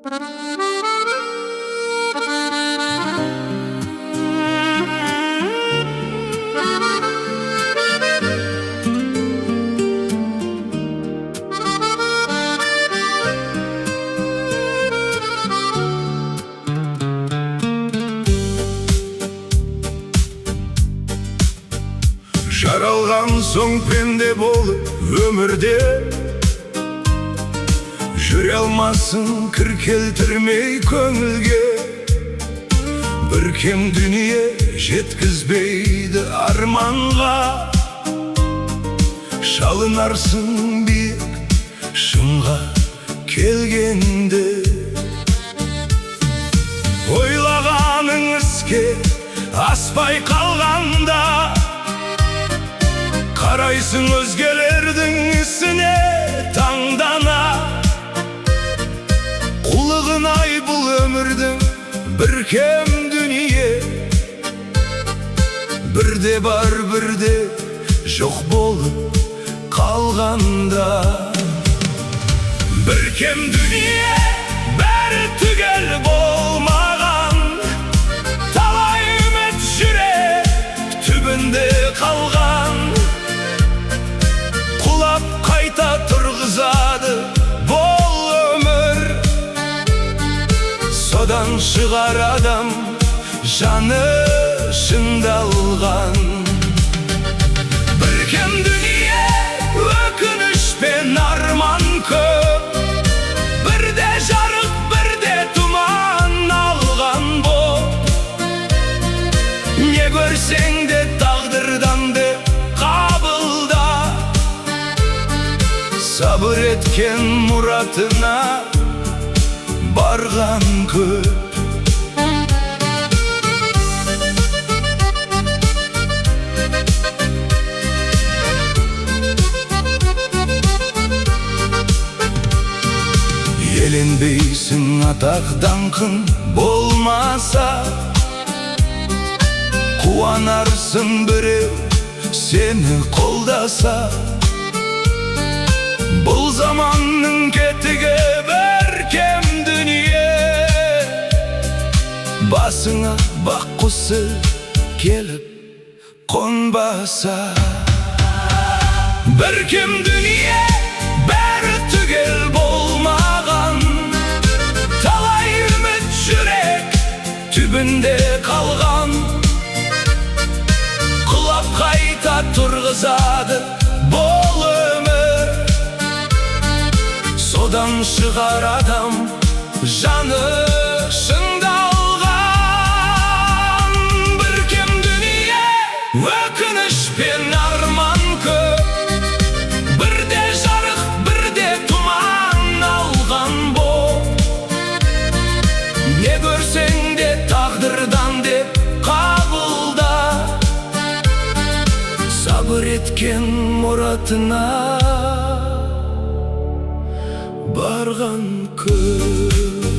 Жаралған соң пенде болып өмірде, жүре алмасын кір келтірмей көңілге. Бір кем дүние жеткізбейді арманға, шалынарсың биік шыңға келгенде. Ойлағаның іске аспай қалғанда, қарайсың өзгелердің ісіне таңдана. Қулығын ай бұл өмірдің бір кем дүние, бірде бар бірде жоқ болып қалғанда. Бір кем дүние бәрі түгел болмаған, талай үміт жүрек түбінде қалған. Құлап қайта тұрғызады бұл өмір, содан шығар адам жаны шыңдалған. Бір кем дүние өкініш пен арман көп, бірде жарық бірде тұман алған боп. Не көрсең де тағдырдан де қабылда, сабыр еткен мұратына барған көп. Еленбейсің атақ даңқың болмаса, қуанарсың біреу сені қолдаса. Бұл заманның кетігі бір кем дүние, басыңа бақ құсы келіп қонбаса. Бір кем дүние бәрі түгел болмаған, талай үміт жүрек түбінде қалған. Құлап қайта тұрғызады бұл өмір, содан шығар адам жаны шыңдалған. Бір кем дүние өкініш пен арман көп, бірде жарық бірде тұман алған боп. Не көрсең де тағдырдан деп қабылда, сабыр еткен мұратына барған көп.